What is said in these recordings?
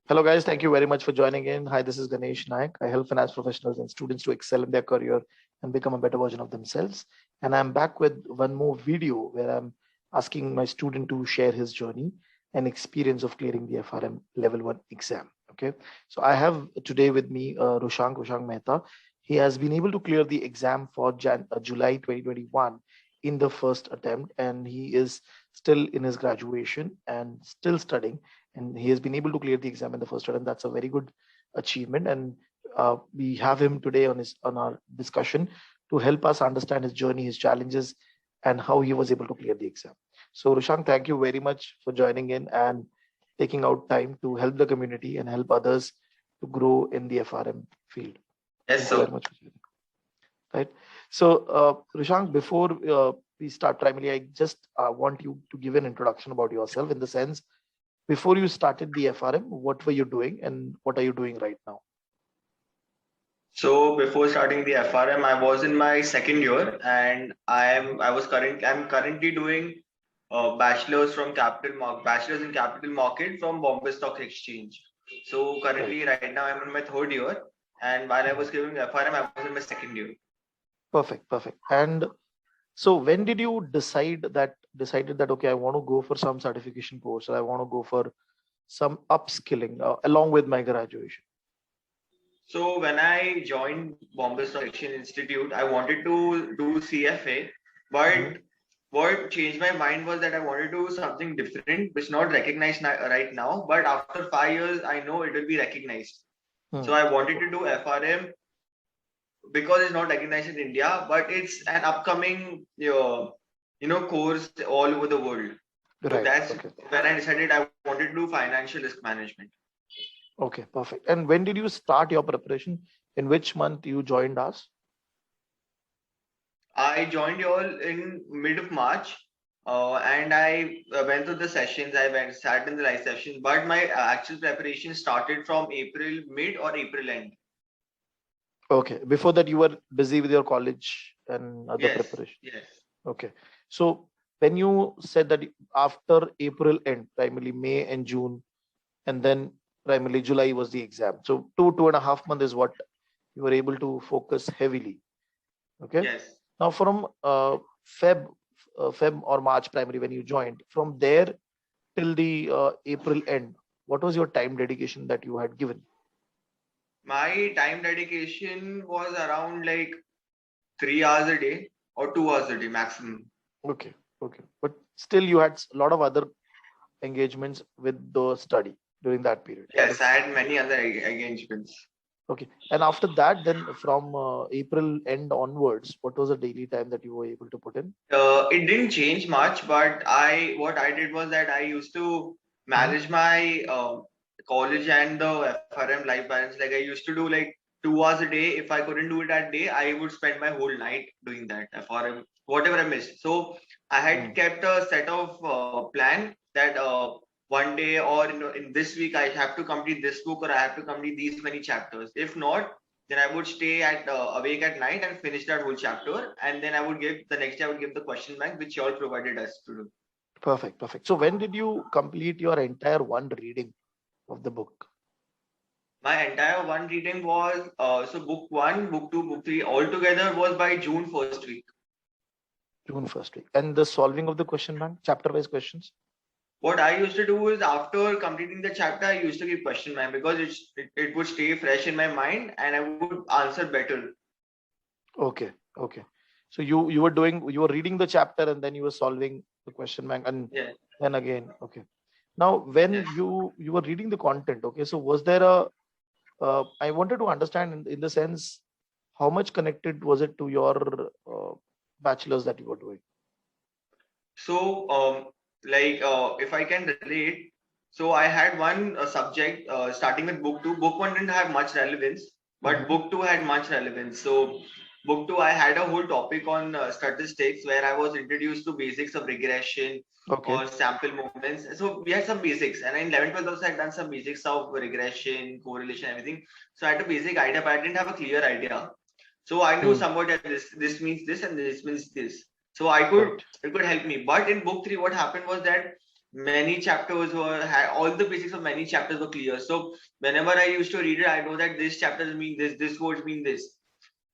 Hello, guys. Thank you very much for joining in. Hi, this is Ganesh Naik. I help finance professionals and students to excel in their career and become a better version of themselves. And I'm back with one more video where I'm asking my student to share his journey and experience of clearing the FRM Level 1 exam. Okay. So I have today with me Roshank Mehta. He has been able to clear the exam for July 2021 in the first attempt, and he is still in his graduation and still studying, and he has been able to clear the exam in the first attempt. That's a very good achievement, and we have him today on our discussion to help us understand his journey, his challenges, and how he was able to clear the exam. So Rushank, thank you very much for joining in and taking out time to help the community and help others to grow in the FRM field. Yes, Thank you very sir. much for joining. Right. So Rushank, before we start, primarily I just want you to give an introduction about yourself, in the sense, before you started the FRM, what were you doing and what are you doing right now? So before starting the FRM, I was in my second year, and I'm currently doing bachelor's in capital market from Bombay Stock Exchange. So Right. currently, right now, I'm in my third year, and while I was Mhm. giving FRM, I was in my second year. Perfect, perfect. And so when did you decided that okay, I want to go for some certification course, or I want to go for some upskilling along with my graduation? So when I joined Bombay Stock Exchange Institute, I wanted to do CFA, but Mhm. what changed my mind was that I wanted to do something different, which not recognized right now, but after 5 years, I know it will be recognized. So Hmm. I wanted to do FRM because it's not recognized in India, but it's an upcoming course all over the world. So Right. that's Okay. when I decided I wanted to do financial risk management. Okay. Perfect. And when did you start your preparation? In which month you joined us? I joined you all in mid of March, and I went through the sessions. I went sat in the live sessions, but my actual preparation started from April mid or April end. Okay. Before that, you were busy with your college and other Yes, preparation. yes, Okay. So when you said that after April end, primarily May and June, and then primarily July was the exam. So 2.5 months is what you were able to focus heavily. Okay. yes. Now from Feb or March primary when you joined, from there till the April end, what was your time dedication that you had given? My time dedication was around like 3 hours a day or 2 hours a day maximum. Okay. Okay. But still you had a lot of other engagements with the study during that period. Yes, I had many other engagements. Okay. And after that, then from April end onwards, what was the daily time that you were able to put in? It didn't change much, but I what I did was that I used to Mhm. manage my college and the FRM life balance. Like I used to do like 2 hours a day. If I couldn't do it that day, I would spend my whole night doing that FRM, whatever I missed. So I had Mm. kept a set of plan that one day or in this week I have to complete this book or I have to complete these many chapters. If not, then I would stay at awake at night and finish that whole chapter, and then I would give the next day I would give the question bank which you all provided us to do. Perfect. Perfect. So when did you complete your entire one reading of the book? My entire one reading was so book one, book two, book three all together was by June first week. June first week. And the solving of the question bank, chapter wise questions? What I used to do is after completing the chapter, I used to give question bank because it would stay fresh in my mind and I would answer better. Okay. Okay. So you were reading the chapter and then you were solving the question bank, and Yeah. then again. Okay. Now when Yes. you were reading the content, okay, so was there a I wanted to understand in the sense, how much connected was it to your bachelor's that you were doing? So, if I can relate, so I had one subject starting with book two. Book one didn't have much relevance, but Hmm. book two had much relevance. So, book two, I had a whole topic on statistics where I was introduced to basics of regression Okay. or sample movements. So, we had some basics, and in 11th, 12th also, I had done some basics of regression, correlation, everything. So, I had a basic idea, but I didn't have a clear idea. So I knew Hmm. somewhat that this means this and this means this. So I could Correct. it could help me. But in book three, what happened was that many chapters had all the basics of many chapters were clear. So whenever I used to read it, I know that this chapter mean this words mean this.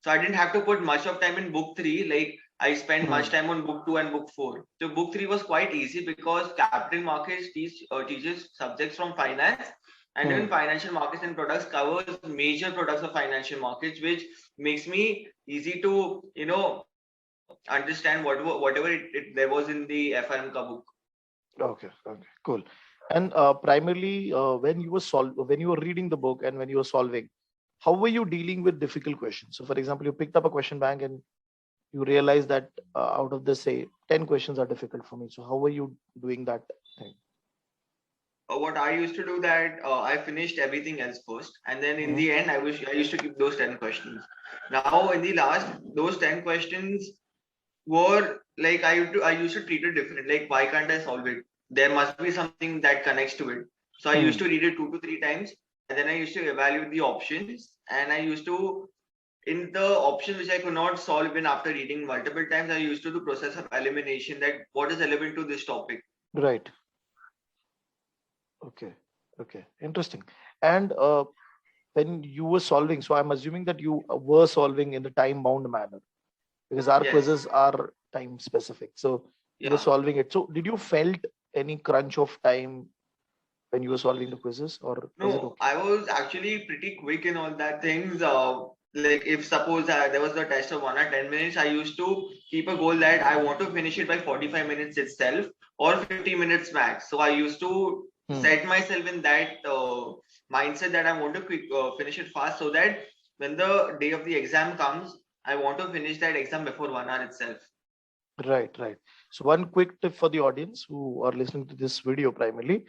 So I didn't have to put much of time in book 3. Like I spent much time on book 2 and book 4. So book 3 was quite easy because capital markets teaches subjects from finance, and even financial markets and products covers major products of financial markets, which makes me easy to understand whatever there was in the FRM ka book. Okay, cool. And primarily, when you were reading the book and when you were solving, how were you dealing with difficult questions? So, for example, you picked up a question bank and you realize that out of the say 10 questions are difficult for me. So, how were you doing that thing? What I used to do that I finished everything else first, and then in the end, I used to keep those 10 questions. Now, in the last, those 10 questions were like I used to treat it different. Like, why can't I solve it? There must be something that connects to it. So I used to read it 2 to 3 times, and then I used to evaluate the options, and I used to in the option which I could not solve even after reading multiple times, I used to do process of elimination, that what is relevant to this topic. Right. Okay. Interesting. And when you were solving, so I'm assuming that you were solving in the time bound manner, because our Yes. quizzes are time specific. So you were solving it. So did you felt any crunch of time when you were solving the quizzes, or was it No, okay? I was actually pretty quick in all that things. Like if suppose there was the test of 1 or 10 minutes, I used to keep a goal that I want to finish it by 45 minutes itself or 50 minutes max. So I used to set myself in that mindset that I want to finish it fast, so that when the day of the exam comes, I want to finish that exam before 1 hour itself. Right. So one quick tip for the audience who are listening to this video primarily,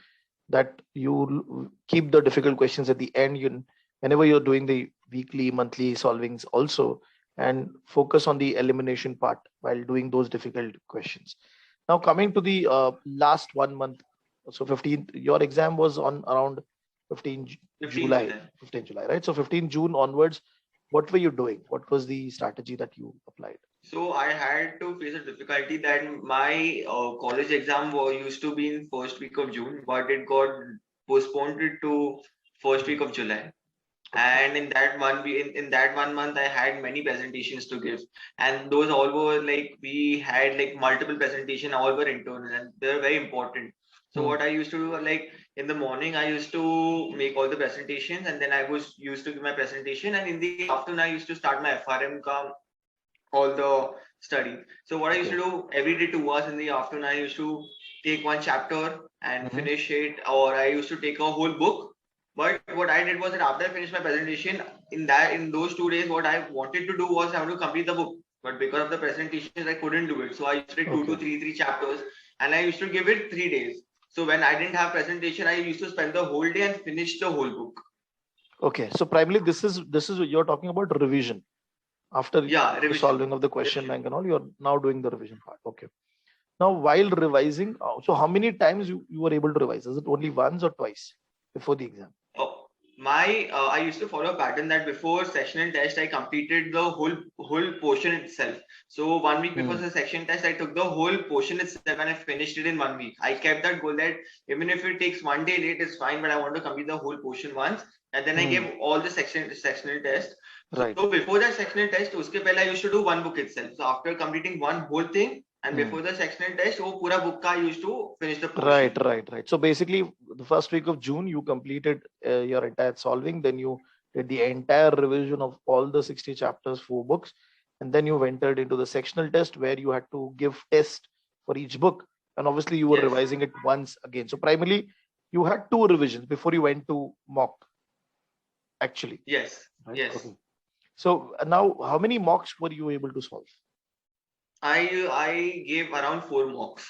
that you keep the difficult questions at the end. Whenever you're doing the weekly, monthly solvings also, and focus on the elimination part while doing those difficult questions. Now coming to the last 1 month, so 15th, your exam was on around 15 July, 15 July, right? So 15 June onwards, what were you doing? What was the strategy that you applied? So I had to face a difficulty that my college exam used to be in first week of June, but it got postponed to first week of July. Okay. And in that in that 1 month, I had many presentations to give, and those all were like we had like multiple presentations, all were internal, and they were very important. So what I used to do, like in the morning, I used to make all the presentations, and then I was used to give my presentation, and in the afternoon, I used to start my FRM all the study. So what I used to do every day 2 hours in the afternoon, I used to take one chapter and finish it, or I used to take a whole book. But what I did was that after I finished my presentation, in those 2 days, what I wanted to do was I have to complete the book. But because of the presentations, I couldn't do it. So I used to take three chapters, and I used to give it 3 days. So when I didn't have presentation, I used to spend the whole day and finish the whole book. Okay, so primarily this is you're talking about revision. After the solving of the question bank and all, you're now doing the revision part. Okay. Now, while revising, so how many times you were able to revise? Is it only once or twice before the exam? Oh, I used to follow a pattern that before sectional test, I completed the whole portion itself. So 1 week before the section test, I took the whole portion itself and I finished it in 1 week. I kept that goal that even if it takes 1 day late, it's fine, but I want to complete the whole portion once. And then I gave all the sectional test. Right. So before that sectional test, uske pehle I used to do one book itself. So after completing one whole thing, and before the sectional test, wo pura book ka I used to finish the portion. Right. So basically, the first week of June, you completed your entire solving. Then you did the entire revision of all the 60 chapters, 4 books. And then you entered into the sectional test where you had to give test for each book. And obviously, you were revising it once again. So primarily, you had 2 revisions before you went to mock, actually. Yes. Right? Yes. Okay. So now, how many mocks were you able to solve? I gave around 4 mocks.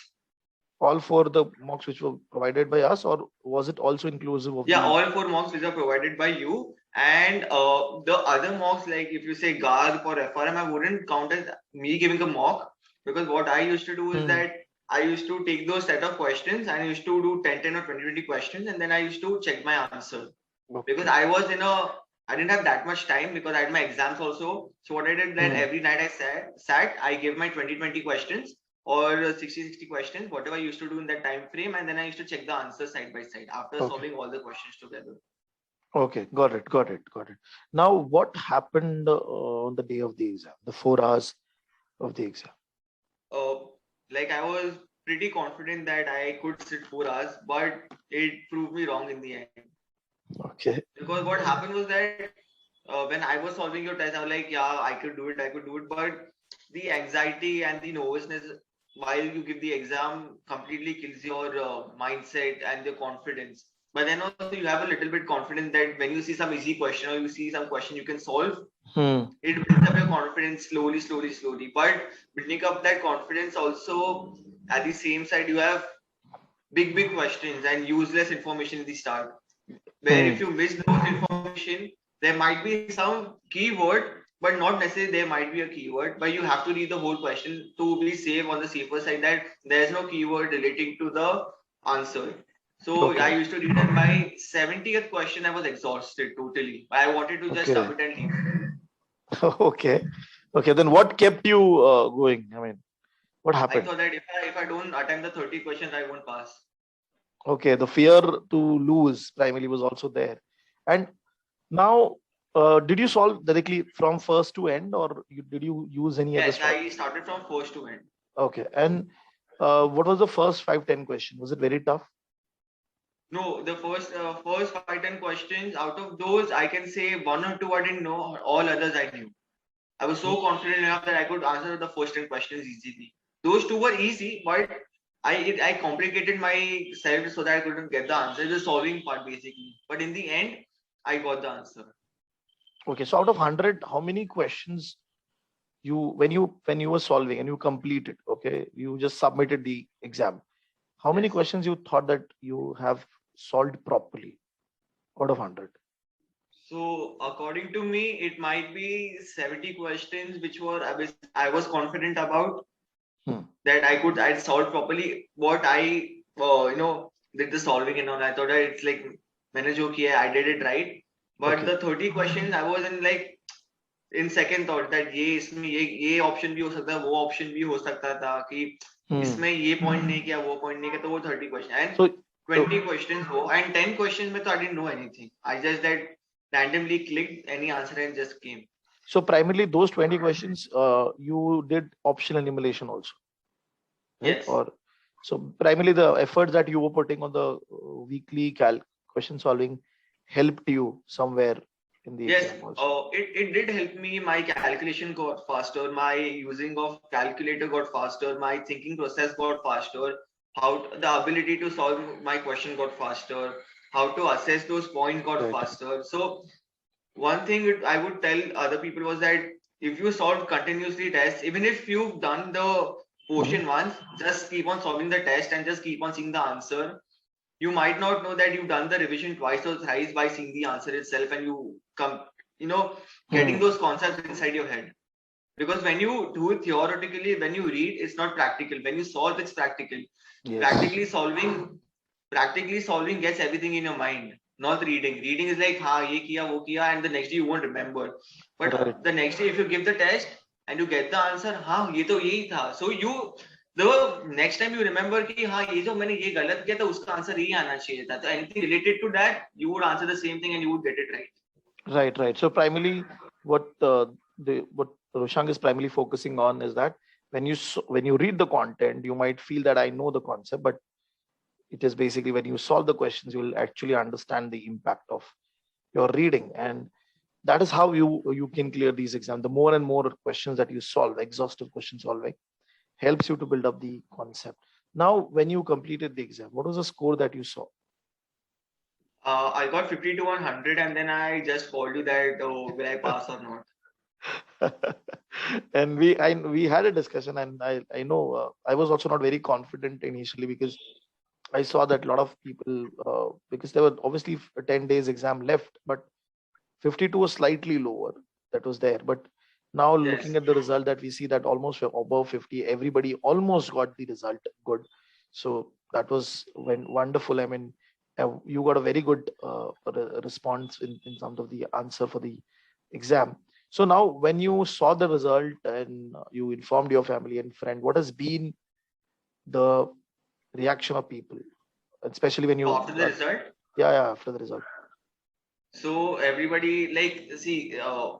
All 4 the mocks which were provided by us, or was it also inclusive of? Yeah, all 4 mocks which are provided by you, and the other mocks, like if you say GARP or FRM, I wouldn't count as me giving a mock, because what I used to do is that I used to take those set of questions and I used to do 10 or 20 questions, and then I used to check my answer. Because I didn't have that much time because I had my exams also. So what I did then, every night I sat, I gave my 20 questions, or 60 questions, whatever I used to do in that time frame, and then I used to check the answers side by side after Okay. solving all the questions together. Okay. Got it. Got it. Got it. Now, what happened on the day of the exam, the 4 hours of the exam? Uh, like I was pretty confident that I could sit 4 hours, but it proved me wrong in the end. Okay. Because what happened was that when I was solving your test, I was like, yeah, I could do it, I could do it. But the anxiety and the nervousness while you give the exam completely kills your mindset and your confidence. But then also you have a little bit confidence that when you see some easy question or you see some question you can solve, it builds up your confidence slowly, slowly, slowly. But building up that confidence also at the same side, you have big, big questions and useless information in the start. Where if you miss those information, there might be some keyword, but not necessarily there might be a keyword. But you have to read the whole question to be safe on the safer side that there's no keyword relating to the answer. So I Okay. used to read and by 70th question I was exhausted totally. I wanted to just Okay. stop it and leave. Okay. Okay. Then what kept you going? I mean, what I happened? thought that if I don't attempt the 30 questions, I won't pass. Okay. The fear to lose primarily was also there. And now, did you solve directly from first to end, or did you use any other Yes, strategy? I started from first to end. Okay. And what was the first 5-10 question? Was it very tough? No, the first 5-10 questions, out of those, I can say one or two I didn't know, all others I knew. I was so confident enough that I could answer the first 10 questions easily. Those two were easy, but I complicated myself so that I couldn't get the answer, the solving part basically. But in the end, I got the answer. Okay. So out of 100, how many questions when you were solving and you completed, okay, you just submitted the exam. How many Yes. questions you thought that you have solved properly out of 100? So according to me, it might be 70 questions which were I was confident about that I'd solve properly what I did the solving and all. I thought that it's like मैंने जो किया I did it right. But Okay. the 30 questions I was in second thought that ये इसमें ये option भी हो सकता है, वो option भी हो सकता था कि इसमें ये point नहीं किया, वो point नहीं किया, तो वो 30 question and So 20 questions हो and 10 questions में तो I didn't know anything. I just that randomly clicked any answer and just came. so primarily those 20 questions, you did optional enumeration also, right? Yes. Or so primarily the efforts that you were putting on the weekly question solving helped you somewhere in the Yes, exam also. it did help me. My calculation got faster. My using of calculator got faster. My thinking process got faster. The ability to solve my question got faster. How to assess those points got Right. faster. So one thing I would tell other people was that if you solve continuously tests, even if you've done the portion once, just keep on solving the test and just keep on seeing the answer. You might not know that you've done the revision twice or thrice by seeing the answer itself and you come, getting those concepts inside your head. Because when you do it theoretically, when you read, it's not practical. When you solve, it's practical. Yes. Practically solving gets everything in your mind, not reading. Reading is like, ha, ye kiya, wo kiya, and the next day you won't remember. But Right. the next day, if you give the test and you get the answer, ha, ye to yahi tha. So the next time you remember कि हाँ ये जो मैंने ये गलत किया था उसका आंसर यही आना चाहिए था, तो anything related to that you would answer the same thing and you would get it right. Right. So primarily, what Roshang is primarily focusing on is that when you read the content, you might feel that I know the concept, but it is basically when you solve the questions, you will actually understand the impact of your reading, and that is how you can clear these exams. The more and more questions that you solve, exhaustive question solving, helps you to build up the concept. Now, when you completed the exam, what was the score that you saw? I got 50 to 100 and then I just called you that will I pass or not. And we had a discussion, and I know I was also not very confident initially because I saw that a lot of people, because there were obviously 10 days exam left, but 52 was slightly lower. That was there. But now Yes. looking at the result, that we see that almost above 50, everybody almost got the result good. So that was wonderful. I mean, you got a very good response in terms of the answer for the exam. So now when you saw the result and you informed your family and friend, what has been the reaction of people, especially when you After the result. after the result. So everybody, like, see,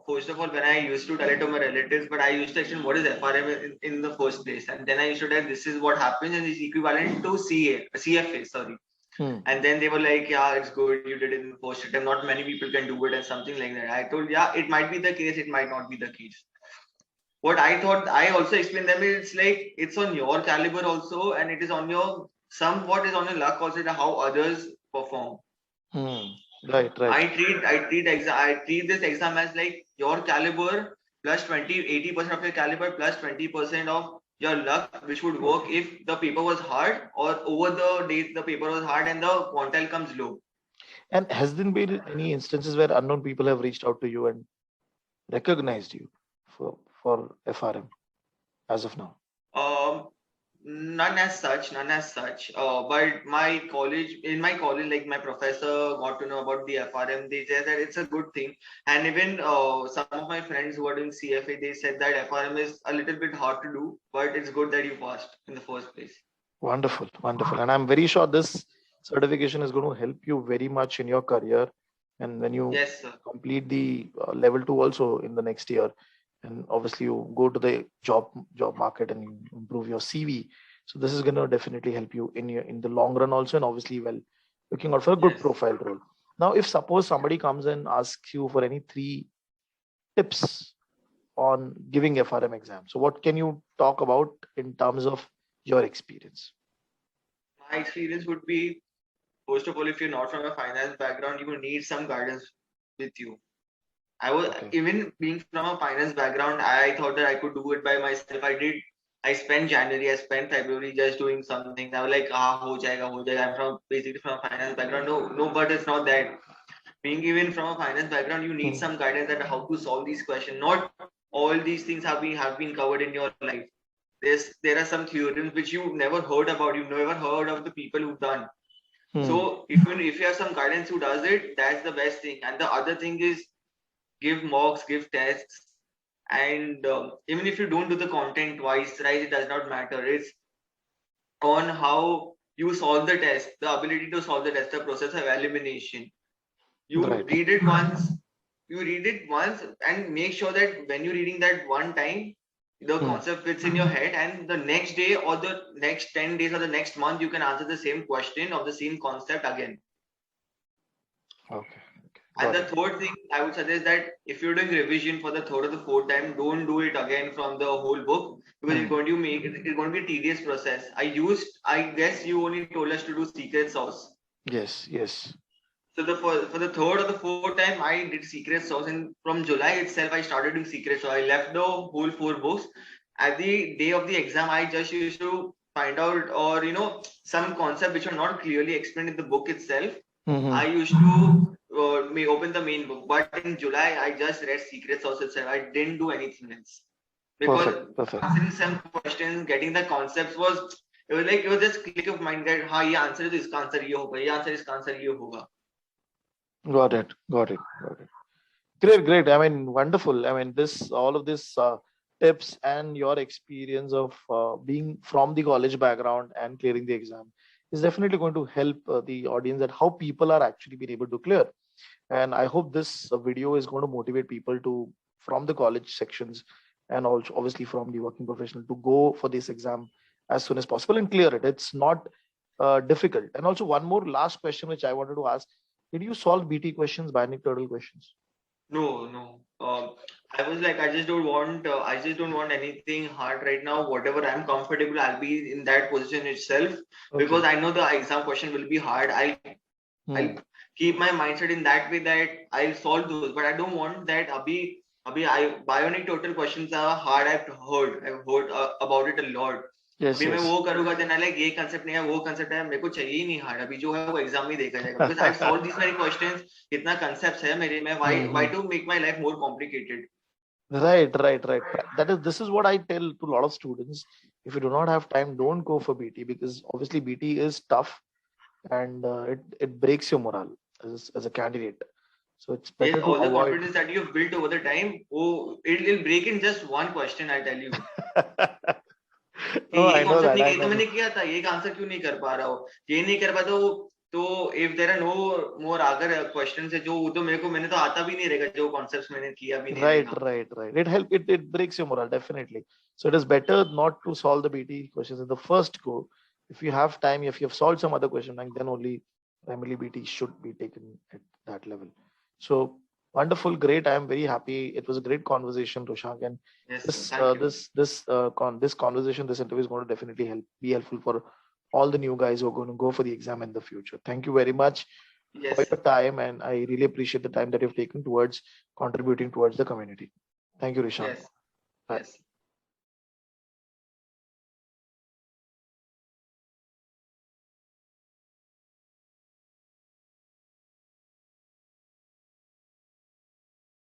first of all, when I used to tell it to my relatives, but I used to explain what is FRM in the first place, and then I used to tell this is what happens and it's equivalent to CFA, sorry. And then they were like, yeah, it's good, you did it in the first attempt. Not many people can do it, and something like that. I told, yeah, it might be the case, it might not be the case. What I thought, I also explained them, it's like it's on your caliber also, and it is on your somewhat is on your luck also, how others perform. Right. I treat this exam as like your caliber plus 80% of your caliber plus 20% of your luck, which would work if the paper was hard, or over the days the paper was hard and the quantile comes low. And has there been any instances where unknown people have reached out to you and recognized you for FRM as of now? None as such. But in my college, like my professor got to know about the FRM. They said that it's a good thing, and even some of my friends who are doing CFA, they said that FRM is a little bit hard to do, but it's good that you passed in the first place. Wonderful. And I'm very sure this certification is going to help you very much in your career, and when you complete the level 2 also in the next year, and obviously you go to the job market and you improve your CV. So this is going to definitely help you in the long run also, and obviously looking out for a good profile role. Now, if suppose somebody comes and asks you for any 3 tips on giving FRM exam, so what can you talk about in terms of your experience? My experience would be, first of all, if you're not from a finance background, you will need some guidance with you. Even being from a finance background, I thought that I could do it by myself. I spent January, I spent February just doing something. I was like, ho jayega. I'm basically from a finance background. No, but it's not that. Being even from a finance background, you need some guidance that how to solve these questions. Not all these things have been covered in your life. There are some theorems which you've never heard about. You've never heard of the people who've done. So if you have some guidance who does it, that's the best thing. And the other thing is, give mocks, give tests, and even if you don't do the content twice, right, it does not matter. It's on how you solve the test, the ability to solve the test, the process of elimination. You read it once, and make sure that when you're reading that one time, the concept fits in your head, and the next day or the next 10 days or the next month, you can answer the same question of the same concept again. And the third thing I would suggest, that if you're doing revision for the third or the fourth time, don't do it again from the whole book, because it's going to be a tedious process. I guess you only told us to do secret sauce. Yes. So for the third or the fourth time, I did secret sauce, and from July itself, I started doing secret sauce. I left the whole 4 books. At the day of the exam, I just used to find out, or some concept which are not clearly explained in the book itself. I used to open the main book, but in July I just read secret sauce itself. I didn't do anything else, because answering some questions, getting the concepts it was just click of mind that ye answer is iska answer ye hoga, ye answer is iska answer ye hoga. Got it. Great. I mean, wonderful. I mean, all of this tips and your experience of being from the college background and clearing the exam is definitely going to help the audience that how people are actually being able to clear. And I hope this video is going to motivate people from the college sections, and also obviously from the working professional, to go for this exam as soon as possible and clear it. It's not difficult. And also one more last question which I wanted to ask: did you solve BT questions, binary turtle questions? No. I was like, I just don't want anything hard right now. Whatever I'm comfortable, I'll be in that position itself, because I know the exam question will be hard. I'll keep my mindset in that way that I'll solve those, but I don't want that. Bionic total questions are hard. I've heard about it a lot. अभी मैं वो करूंगा, then I like ये concept नहीं है, वो concept है, मेरे को चाहिए ही नहीं hard. अभी जो है वो exam में देखा जाएगा, because I've solved these many questions. इतना concepts है मेरे में, why to make my life more complicated? Right. This is what I tell to a lot of students. If you do not have time, don't go for BT, because obviously BT is tough, and it breaks your morale as a candidate. So it's better to all avoid. The confidence that you've built over the time, it'll break in just one question, I tell you. कि Oh, ये I know concept that. नहीं I किया तो know मैंने that. किया था, ये answer क्यों नहीं कर पा रहा हो, ये नहीं कर पाता तो इफ देयर आर नो मोर अगर क्वेश्चन है जो तो मेरे को मैंने तो आता भी नहीं रहेगा, जो कॉन्सेप्ट्स मैंने किया भी नहीं Right, रहेगा. right, right. It breaks your morale, definitely. So it is better not to solve the BT questions in the first go. If you have time, if you have solved some other question, then only primarily BT should be taken at that level. So wonderful, great. I am very happy. It was a great conversation, Roshank, and Yes sir, this thank you. this conversation, this interview is going to definitely be helpful for all the new guys who are going to go for the exam in the future. Thank you very much Yes for sir. your time, and I really appreciate the time that you've taken towards contributing towards the community. Thank you, Rishant. Yes. Bye. Yes.